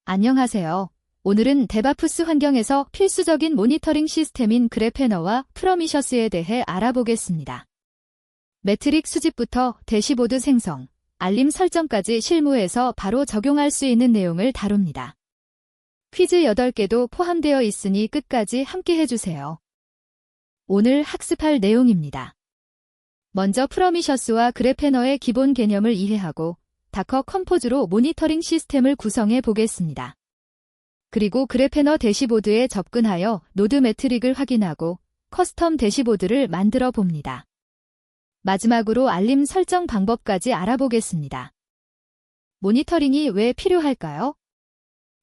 안녕하세요. 오늘은 데바프스 환경에서 필수적인 모니터링 시스템인 그래페너와 프로미셔스에 대해 알아보겠습니다. 매트릭 수집부터 대시보드 생성, 알림 설정까지 실무에서 바로 적용할 수 있는 내용을 다룹니다. 퀴즈 8개도 포함되어 있으니 끝까지 함께 해주세요. 오늘 학습할 내용입니다. 먼저 프로미셔스와 그래페너의 기본 개념을 이해하고 다커 컴포즈로 모니터링 시스템을 구성해 보겠습니다. 그리고 그래페너 대시보드에 접근하여 노드 매트릭을 확인하고 커스텀 대시보드를 만들어 봅니다. 마지막으로 알림 설정 방법까지 알아보겠습니다. 모니터링이 왜 필요할까요?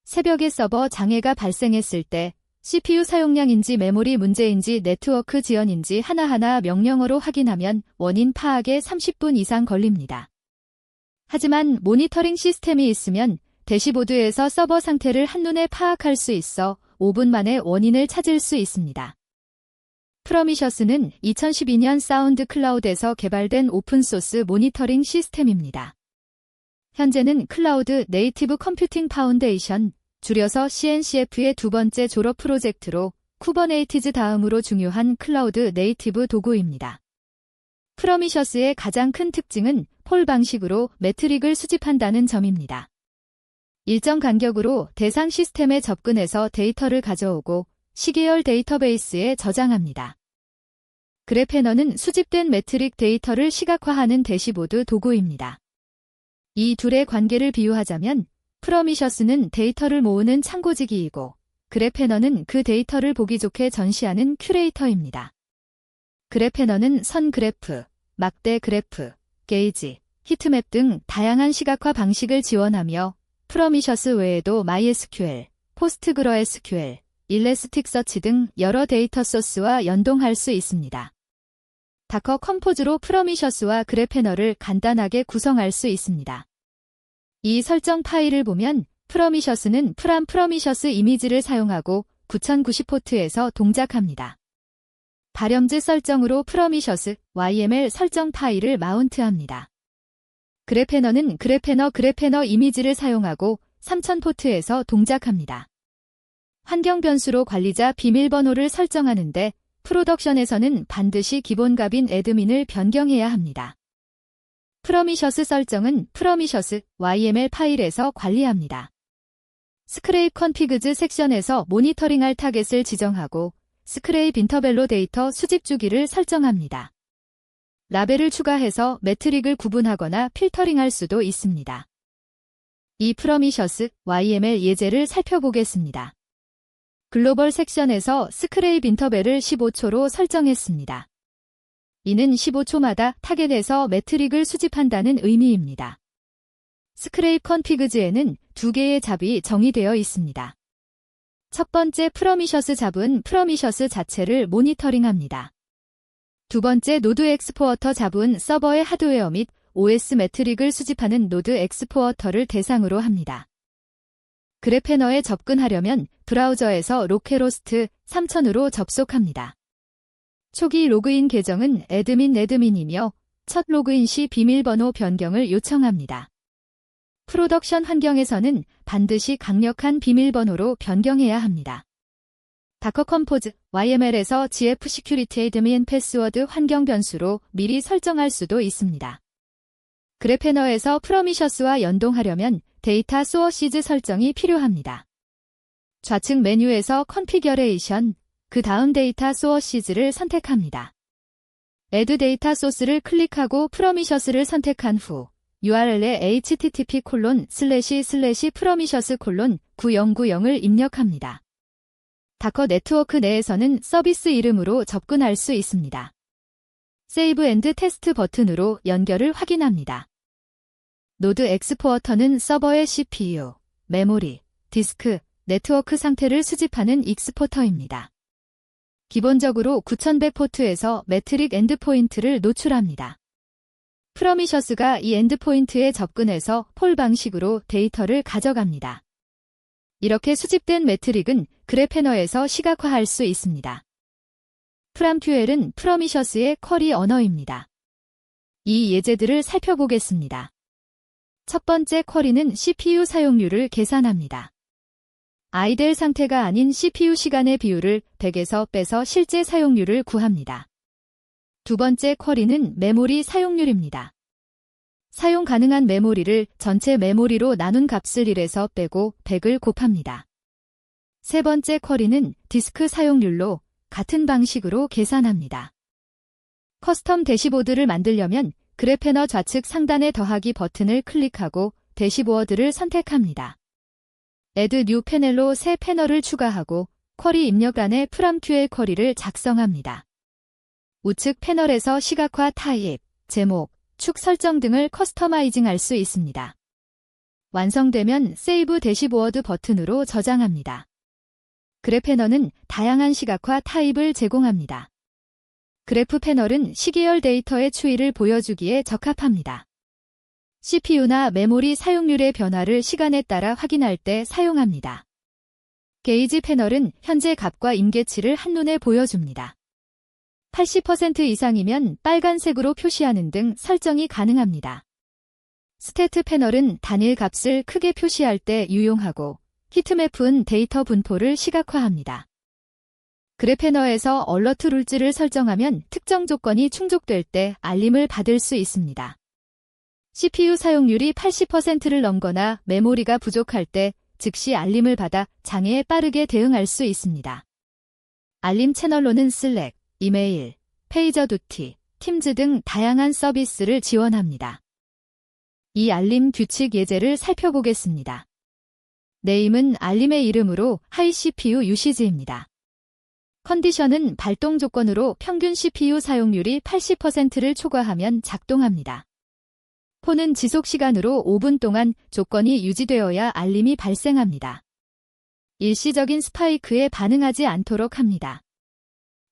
새벽에 서버 장애가 발생했을 때 CPU 사용량인지 메모리 문제인지 네트워크 지연인지 하나하나 명령어로 확인하면 원인 파악에 30분 이상 걸립니다. 하지만 모니터링 시스템이 있으면 대시보드에서 서버 상태를 한눈에 파악할 수 있어 5분 만에 원인을 찾을 수 있습니다. 프로미셔스는 2012년 사운드 클라우드에서 개발된 오픈소스 모니터링 시스템입니다. 현재는 클라우드 네이티브 컴퓨팅 파운데이션, 줄여서 CNCF의 두 번째 졸업 프로젝트로 쿠버네이티즈 다음으로 중요한 클라우드 네이티브 도구입니다. 프로미셔스의 가장 큰 특징은 폴 방식으로 매트릭을 수집한다는 점입니다. 일정 간격으로 대상 시스템에 접근해서 데이터를 가져오고 시계열 데이터베이스에 저장합니다. 그래페너는 수집된 매트릭 데이터를 시각화하는 대시보드 도구입니다. 이 둘의 관계를 비유하자면 프로미셔스는 데이터를 모으는 창고지기이고 그래페너는 그 데이터를 보기 좋게 전시하는 큐레이터입니다. 그래페너는 선 그래프, 막대 그래프, 게이지, 히트맵 등 다양한 시각화 방식을 지원하며 프로미셔스 외에도 MySQL, PostgreSQL, 일래스틱서치 등 여러 데이터 소스와 연동할 수 있습니다. 다커 컴포즈로 프로미셔스와 그래페너를 간단하게 구성할 수 있습니다. 이 설정 파일을 보면 프로미셔스는 프로미셔스 이미지를 사용하고 9090포트에서 동작합니다. 발염즈 설정으로 프로미셔스 YML 설정 파일을 마운트합니다. 그래페너는 그래페너 이미지를 사용하고 3000포트에서 동작합니다. 환경 변수로 관리자 비밀번호를 설정하는데 프로덕션에서는 반드시 기본값인 애드민을 변경해야 합니다. 프로미셔스 설정은 프로미셔스 YML 파일에서 관리합니다. 스크레이프 컨피그즈 섹션에서 모니터링할 타겟을 지정하고 스크레이프 인터벨로 데이터 수집 주기를 설정합니다. 라벨을 추가해서 매트릭을 구분하거나 필터링할 수도 있습니다. 이 프로미셔스 YML 예제를 살펴보겠습니다. 글로벌 섹션에서 스크레이프 인터벨을 15초로 설정했습니다. 이는 15초마다 타겟에서 매트릭을 수집한다는 의미입니다. 스크레이프 컨피그즈에는 2개의 잡이 정의되어 있습니다. 첫 번째 프로미셔스 잡은 프로미셔스 자체를 모니터링합니다. 두 번째 노드 엑스포어터 잡은 서버의 하드웨어 및 OS 매트릭을 수집하는 노드 엑스포어터를 대상으로 합니다. 그래페너에 접근하려면 브라우저에서 로켓호스트 3000으로 접속합니다. 초기 로그인 계정은 애드민이며 첫 로그인 시 비밀번호 변경을 요청합니다. 프로덕션 환경에서는 반드시 강력한 비밀번호로 변경해야 합니다. 다커 컴포즈 YML에서 GF 시큐리티 애드민 패스워드 환경 변수로 미리 설정할 수도 있습니다. 그래페너에서 프로미셔스와 연동하려면 데이터 소어시즈 설정이 필요합니다. 좌측 메뉴에서 컨피겨레이션, 그 다음 데이터 소어시즈를 선택합니다. Add 데이터 소스를 클릭하고 프로미셔스를 선택한 후 URL에 http://promises:9090을 입력합니다. 다커 네트워크 내에서는 서비스 이름으로 접근할 수 있습니다. 세이브 앤드 테스트 버튼으로 연결을 확인합니다. 노드 엑스포어터는 서버의 CPU, 메모리, 디스크, 네트워크 상태를 수집하는 익스포터입니다. 기본적으로 9100포트에서 매트릭 엔드포인트를 노출합니다. 프로미셔스가 이 엔드포인트에 접근해서 폴 방식으로 데이터를 가져갑니다. 이렇게 수집된 매트릭은 그래페너에서 시각화할 수 있습니다. 프람QL은 프로미셔스의 쿼리 언어입니다. 이 예제들을 살펴보겠습니다. 첫 번째 쿼리는 CPU 사용률을 계산합니다. 아이들 상태가 아닌 CPU 시간의 비율을 100에서 빼서 실제 사용률을 구합니다. 두 번째 쿼리는 메모리 사용률입니다. 사용 가능한 메모리를 전체 메모리로 나눈 값을 1에서 빼고 100을 곱합니다. 세 번째 쿼리는 디스크 사용률로 같은 방식으로 계산합니다. 커스텀 대시보드를 만들려면 그래패너 좌측 상단의 더하기 버튼을 클릭하고 대시보드를 선택합니다. Add New 패널로 새 패널을 추가하고 쿼리 입력란에 프롬QL 쿼리를 작성합니다. 우측 패널에서 시각화 타입, 제목, 축 설정 등을 커스터마이징할 수 있습니다. 완성되면 세이브 대시보드 버튼으로 저장합니다. 그래패너는 다양한 시각화 타입을 제공합니다. 그래프 패널은 시계열 데이터의 추이를 보여주기에 적합합니다. CPU나 메모리 사용률의 변화를 시간에 따라 확인할 때 사용합니다. 게이지 패널은 현재 값과 임계치를 한눈에 보여줍니다. 80% 이상이면 빨간색으로 표시하는 등 설정이 가능합니다. 스태트 패널은 단일 값을 크게 표시할 때 유용하고 히트맵은 데이터 분포를 시각화합니다. 그래패너에서 얼러트 룰즈를 설정하면 특정 조건이 충족될 때 알림을 받을 수 있습니다. CPU 사용률이 80%를 넘거나 메모리가 부족할 때 즉시 알림을 받아 장애에 빠르게 대응할 수 있습니다. 알림 채널로는 슬랙, 이메일, 페이저두티, 팀즈 등 다양한 서비스를 지원합니다. 이 알림 규칙 예제를 살펴보겠습니다. 네임은 알림의 이름으로 하이 CPU 유시지입니다. 컨디션은 발동 조건으로 평균 CPU 사용률이 80%를 초과하면 작동합니다. 폰은 지속 시간으로 5분 동안 조건이 유지되어야 알림이 발생합니다. 일시적인 스파이크에 반응하지 않도록 합니다.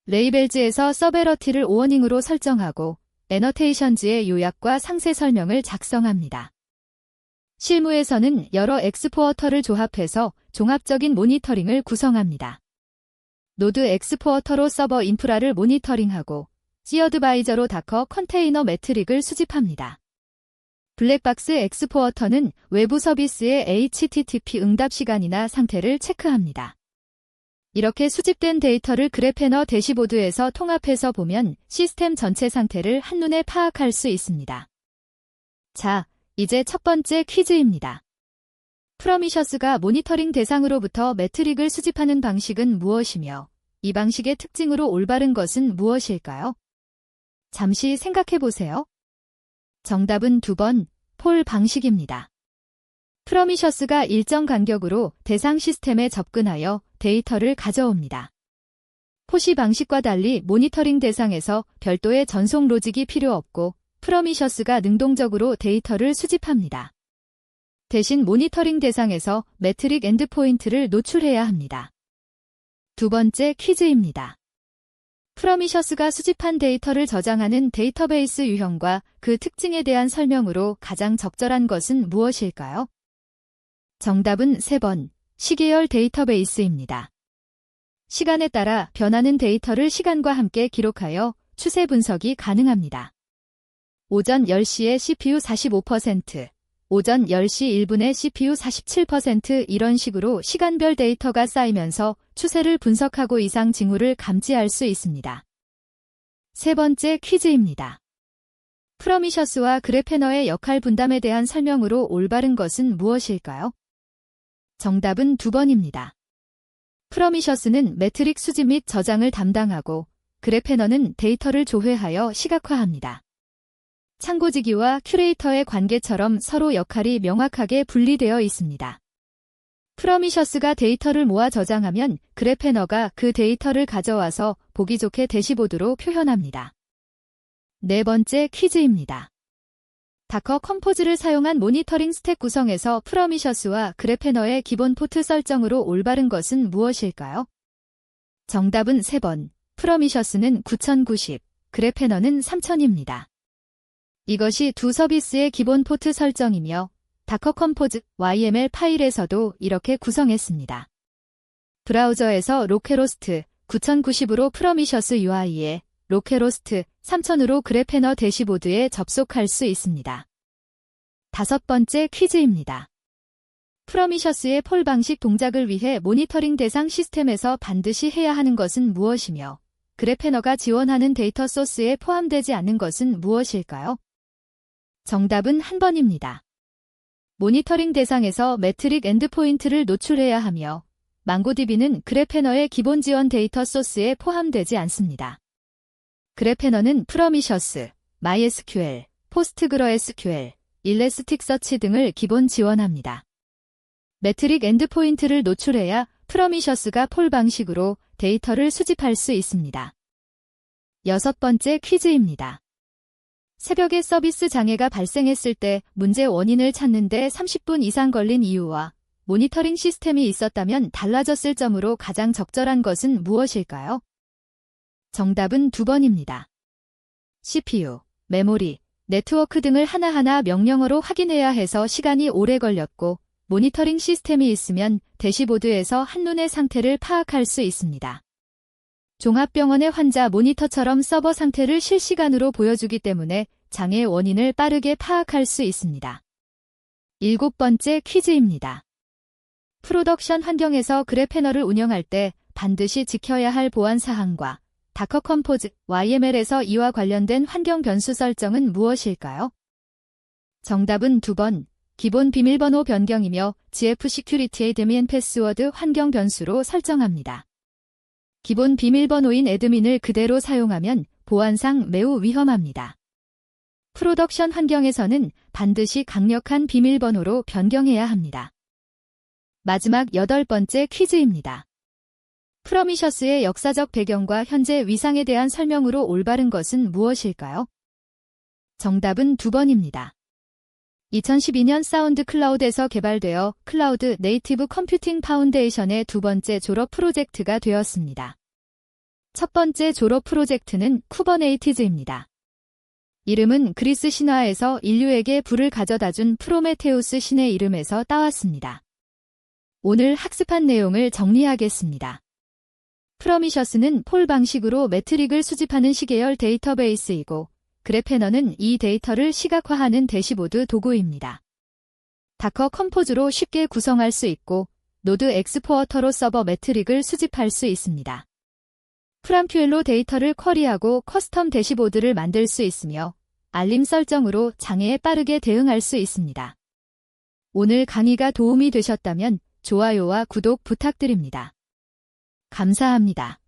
레이벨즈에서 서베러티를 오어닝으로 설정하고 애너테이션즈의 요약과 상세 설명을 작성합니다. 실무에서는 여러 엑스포어터를 조합해서 종합적인 모니터링을 구성합니다. 노드 엑스포어터로 서버 인프라를 모니터링하고 C어드바이저로 다커 컨테이너 매트릭을 수집합니다. 블랙박스 엑스포어터는 외부 서비스의 HTTP 응답 시간이나 상태를 체크합니다. 이렇게 수집된 데이터를 그래패너 대시보드에서 통합해서 보면 시스템 전체 상태를 한눈에 파악할 수 있습니다. 자, 이제 첫 번째 퀴즈입니다. 프로미셔스가 모니터링 대상으로부터 매트릭을 수집하는 방식은 무엇이며 이 방식의 특징으로 올바른 것은 무엇일까요? 잠시 생각해 보세요. 정답은 2번, 폴 방식입니다. 프로미셔스가 일정 간격으로 대상 시스템에 접근하여 데이터를 가져옵니다. 포시 방식과 달리 모니터링 대상에서 별도의 전송 로직이 필요 없고 프로미셔스가 능동적으로 데이터를 수집합니다. 대신 모니터링 대상에서 매트릭 엔드포인트를 노출해야 합니다. 두 번째 퀴즈입니다. 프로미셔스가 수집한 데이터를 저장하는 데이터베이스 유형과 그 특징에 대한 설명으로 가장 적절한 것은 무엇일까요? 정답은 3번, 시계열 데이터베이스입니다. 시간에 따라 변하는 데이터를 시간과 함께 기록하여 추세 분석이 가능합니다. 오전 10시에 CPU 45%, 오전 10시 1분에 CPU 47% 이런 식으로 시간별 데이터가 쌓이면서 추세를 분석하고 이상 징후를 감지할 수 있습니다. 세 번째 퀴즈입니다. 프로미셔스와 그래패너의 역할 분담에 대한 설명으로 올바른 것은 무엇일까요? 정답은 2번입니다. 프로미셔스는 매트릭 수집 및 저장을 담당하고 그래패너는 데이터를 조회하여 시각화합니다. 참고지기와 큐레이터의 관계처럼 서로 역할이 명확하게 분리되어 있습니다. 프로미셔스가 데이터를 모아 저장하면 그래패너가 그 데이터를 가져와서 보기 좋게 대시보드로 표현합니다. 네 번째 퀴즈입니다. 다커 컴포즈를 사용한 모니터링 스택 구성에서 프로미셔스와 그래패너의 기본 포트 설정으로 올바른 것은 무엇일까요? 정답은 3번, 프로미셔스는 9090, 그래패너는 3000입니다. 이것이 두 서비스의 기본 포트 설정이며 다커 컴포즈 YML 파일에서도 이렇게 구성했습니다. 브라우저에서 로케로스트 9090으로 프로미셔스 UI에 로케로스트 3000으로 그래패너 대시보드에 접속할 수 있습니다. 다섯 번째 퀴즈입니다. 프로미셔스의 폴 방식 동작을 위해 모니터링 대상 시스템에서 반드시 해야 하는 것은 무엇이며 그래패너가 지원하는 데이터 소스에 포함되지 않는 것은 무엇일까요? 정답은 한 번입니다. 모니터링 대상에서 매트릭 엔드포인트를 노출해야 하며 망고DB는 그래패너의 기본 지원 데이터 소스에 포함되지 않습니다. 그래패너는 프로미셔스, MySQL, 포스트그레SQL, 일래스틱서치 등을 기본 지원합니다. 매트릭 엔드포인트를 노출해야 프로미셔스가 폴 방식으로 데이터를 수집할 수 있습니다. 6번째 퀴즈입니다. 새벽에 서비스 장애가 발생했을 때 문제 원인을 찾는데 30분 이상 걸린 이유와 모니터링 시스템이 있었다면 달라졌을 점으로 가장 적절한 것은 무엇일까요? 정답은 2번입니다. CPU, 메모리, 네트워크 등을 하나하나 명령어로 확인해야 해서 시간이 오래 걸렸고 모니터링 시스템이 있으면 대시보드에서 한눈에 상태를 파악할 수 있습니다. 종합병원의 환자 모니터처럼 서버 상태를 실시간으로 보여주기 때문에 장애 원인을 빠르게 파악할 수 있습니다. 7번째 퀴즈입니다. 프로덕션 환경에서 그래패너를 운영할 때 반드시 지켜야 할 보안 사항과 다커 컴포즈, YML에서 이와 관련된 환경 변수 설정은 무엇일까요? 정답은 2번, 기본 비밀번호 변경이며 GF 시큐리티 애드민 패스워드 환경 변수로 설정합니다. 기본 비밀번호인 애드민을 그대로 사용하면 보안상 매우 위험합니다. 프로덕션 환경에서는 반드시 강력한 비밀번호로 변경해야 합니다. 마지막 8번째 퀴즈입니다. 프로미셔스의 역사적 배경과 현재 위상에 대한 설명으로 올바른 것은 무엇일까요? 정답은 2번입니다. 2012년 사운드 클라우드에서 개발되어 클라우드 네이티브 컴퓨팅 파운데이션의 두 번째 졸업 프로젝트가 되었습니다. 첫 번째 졸업 프로젝트는 쿠버네이티즈입니다. 이름은 그리스 신화에서 인류에게 불을 가져다준 프로메테우스 신의 이름에서 따왔습니다. 오늘 학습한 내용을 정리하겠습니다. 프로미셔스는 폴 방식으로 매트릭을 수집하는 시계열 데이터베이스이고 그래패너는 이 데이터를 시각화하는 대시보드 도구입니다. 다커 컴포즈로 쉽게 구성할 수 있고 노드 엑스포어터로 서버 매트릭을 수집할 수 있습니다. 프람큐엘로 데이터를 쿼리하고 커스텀 대시보드를 만들 수 있으며 알림 설정으로 장애에 빠르게 대응할 수 있습니다. 오늘 강의가 도움이 되셨다면 좋아요와 구독 부탁드립니다. 감사합니다.